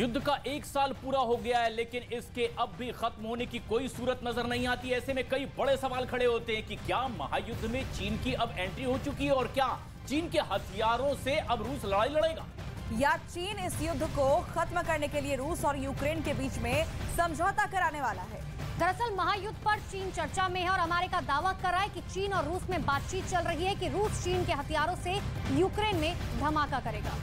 युद्ध का 1 साल पूरा हो गया है, लेकिन इसके अब भी खत्म होने की कोई सूरत नजर नहीं आती। ऐसे में कई बड़े सवाल खड़े होते हैं कि क्या महायुद्ध में चीन की अब एंट्री हो चुकी है और क्या चीन के हथियारों से अब रूस लड़ाई लड़ेगा, या चीन इस युद्ध को खत्म करने के लिए रूस और यूक्रेन के बीच में समझौता कराने वाला है। दरअसल महायुद्ध पर चीन चर्चा में है और अमेरिका दावा कर रहा है कि चीन और रूस में बातचीत चल रही है कि रूस चीन के हथियारों से यूक्रेन में धमाका करेगा।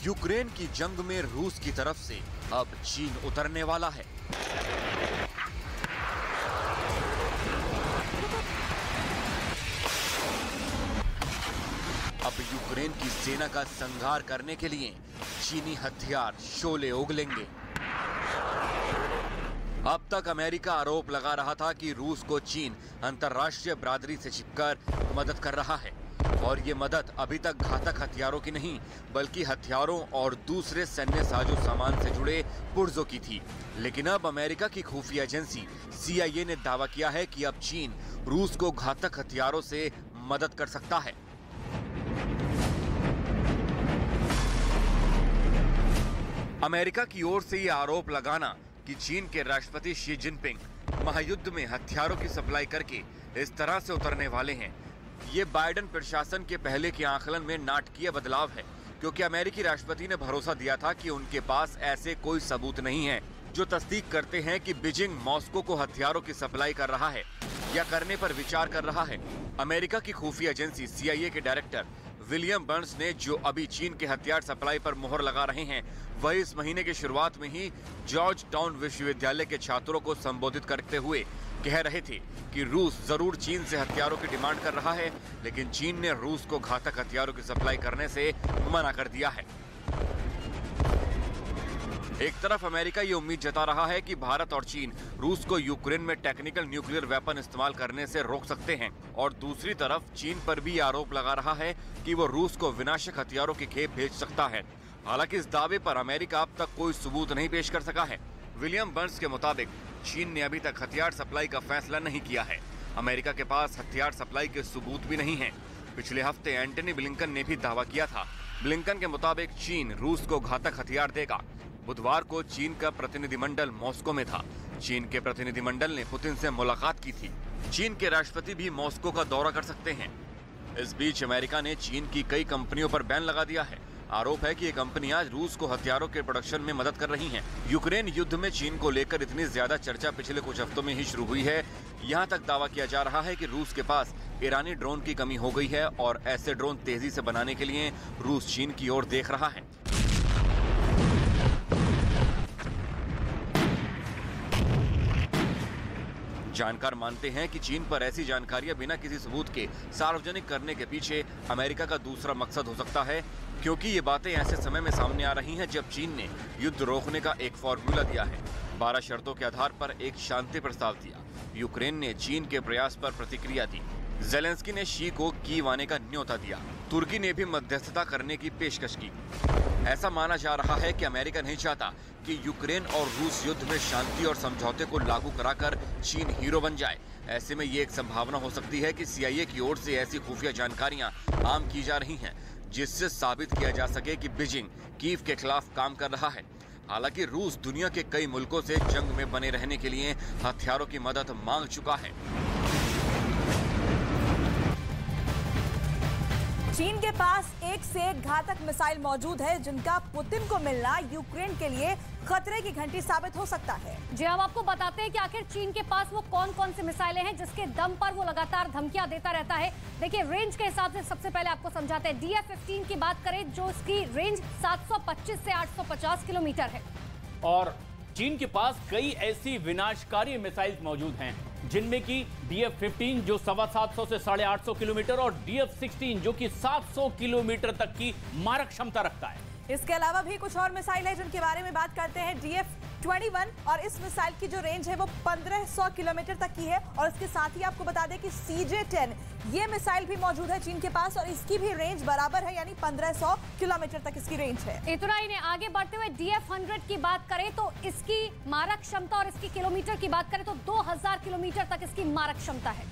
यूक्रेन की जंग में रूस की तरफ से अब चीन उतरने वाला है। अब यूक्रेन की सेना का संहार करने के लिए चीनी हथियार शोले उगलेंगे। अब तक अमेरिका आरोप लगा रहा था कि रूस को चीन अंतर्राष्ट्रीय बिरादरी से छिपकर मदद कर रहा है और ये मदद अभी तक घातक हथियारों की नहीं बल्कि हथियारों और दूसरे सैन्य साजो सामान से जुड़े पुर्जों की थी। लेकिन अब अमेरिका की खुफिया एजेंसी CIA ने दावा किया है कि अब चीन रूस को घातक हथियारों से मदद कर सकता है। अमेरिका की ओर से ये आरोप लगाना कि चीन के राष्ट्रपति शी जिनपिंग महायुद्ध में हथियारों की सप्लाई करके इस तरह से उतरने वाले हैं, ये बाइडेन प्रशासन के पहले के आकलन में नाटकीय बदलाव है, क्योंकि अमेरिकी राष्ट्रपति ने भरोसा दिया था कि उनके पास ऐसे कोई सबूत नहीं है जो तस्दीक करते हैं कि बीजिंग मॉस्को को हथियारों की सप्लाई कर रहा है या करने पर विचार कर रहा है। अमेरिका की खुफिया एजेंसी CIA के डायरेक्टर विलियम बर्न्स ने जो अभी चीन के हथियार सप्लाई पर मोहर लगा रहे हैं, वह इस महीने की शुरुआत में ही जॉर्ज टाउन विश्वविद्यालय के छात्रों को संबोधित करते हुए कह रहे थे कि रूस जरूर चीन से हथियारों की डिमांड कर रहा है, लेकिन चीन ने रूस को घातक हथियारों की सप्लाई करने से मना कर दिया है। एक तरफ अमेरिका ये उम्मीद जता रहा है कि भारत और चीन रूस को यूक्रेन में टेक्निकल न्यूक्लियर वेपन इस्तेमाल करने से रोक सकते हैं, और दूसरी तरफ चीन पर भी आरोप लगा रहा है कि वो रूस को विनाशक हथियारों की खेप भेज सकता है। हालांकि इस दावे पर अमेरिका अब तक कोई सबूत नहीं पेश कर सका है। विलियम बर्न्स के मुताबिक चीन ने अभी तक हथियार सप्लाई का फैसला नहीं किया है। अमेरिका के पास हथियार सप्लाई के सबूत भी नहीं हैं। पिछले हफ्ते एंटनी ब्लिंकन ने भी दावा किया था। ब्लिंकन के मुताबिक चीन रूस को घातक हथियार देगा। बुधवार को चीन का प्रतिनिधिमंडल मॉस्को में था। चीन के प्रतिनिधिमंडल ने पुतिन से मुलाकात की थी। चीन के राष्ट्रपति भी मॉस्को का दौरा कर सकते हैं। इस बीच अमेरिका ने चीन की कई कंपनियों पर बैन लगा दिया है। आरोप है कि ये कंपनियां रूस को हथियारों के प्रोडक्शन में मदद कर रही हैं। यूक्रेन युद्ध में चीन को लेकर इतनी ज्यादा चर्चा पिछले कुछ हफ्तों में ही शुरू हुई है। यहां तक दावा किया जा रहा है कि रूस के पास ईरानी ड्रोन की कमी हो गई है और ऐसे ड्रोन तेजी से बनाने के लिए रूस चीन की ओर देख रहा है। जानकार मानते हैं कि चीन पर ऐसी जानकारियां बिना किसी सबूत के सार्वजनिक करने के पीछे अमेरिका का दूसरा मकसद हो सकता है, क्योंकि ये बातें ऐसे समय में सामने आ रही हैं जब चीन ने युद्ध रोकने का एक फॉर्मूला दिया है। 12 शर्तों के आधार पर एक शांति प्रस्ताव दिया। यूक्रेन ने चीन के प्रयास पर प्रतिक्रिया दी। जेलेंस्की ने शी को कीव आने का न्योता दिया। तुर्की ने भी मध्यस्थता करने की पेशकश की। ऐसा माना जा रहा है कि अमेरिका नहीं चाहता कि यूक्रेन और रूस युद्ध में शांति और समझौते को लागू कराकर चीन हीरो बन जाए। ऐसे में ये एक संभावना हो सकती है कि CIA की ओर से ऐसी खुफिया जानकारियां आम की जा रही हैं, जिससे साबित किया जा सके कि बीजिंग कीव के खिलाफ काम कर रहा है। हालांकि रूस दुनिया के कई मुल्कों से जंग में बने रहने के लिए हथियारों की मदद मांग चुका है। चीन के पास एक से एक घातक मिसाइल मौजूद है, जिनका पुतिन को मिलना यूक्रेन के लिए खतरे की घंटी साबित हो सकता है। जी, हम आपको बताते हैं कि आखिर चीन के पास वो कौन कौन सी मिसाइलें हैं जिसके दम पर वो लगातार धमकियां देता रहता है। देखिए, रेंज के हिसाब से सबसे पहले आपको समझाते हैं। DF-15 की बात करें, जो इसकी रेंज 725 से 850 किलोमीटर है। और चीन के पास कई ऐसी विनाशकारी मिसाइल मौजूद हैं, जिनमें की DF-15 जो 750 से 850 किलोमीटर और DF-16 जो कि 700 किलोमीटर तक की मारक क्षमता रखता है। इसके अलावा भी कुछ और मिसाइल है जिनके बारे में बात करते हैं। 21 और इस मिसाइल की जो रेंज है वो 1500 किलोमीटर तक की है। और इसके साथ ही आपको बता दें कि CJ-10 ये मिसाइल भी मौजूद है चीन के पास और इसकी भी रेंज बराबर है, यानी 1500 किलोमीटर तक इसकी रेंज है। इतना ही नहीं, आगे बढ़ते हुए DF-100 की बात करें तो इसकी मारक क्षमता और इसकी किलोमीटर की बात करें तो 2000 किलोमीटर तक इसकी मारक क्षमता है।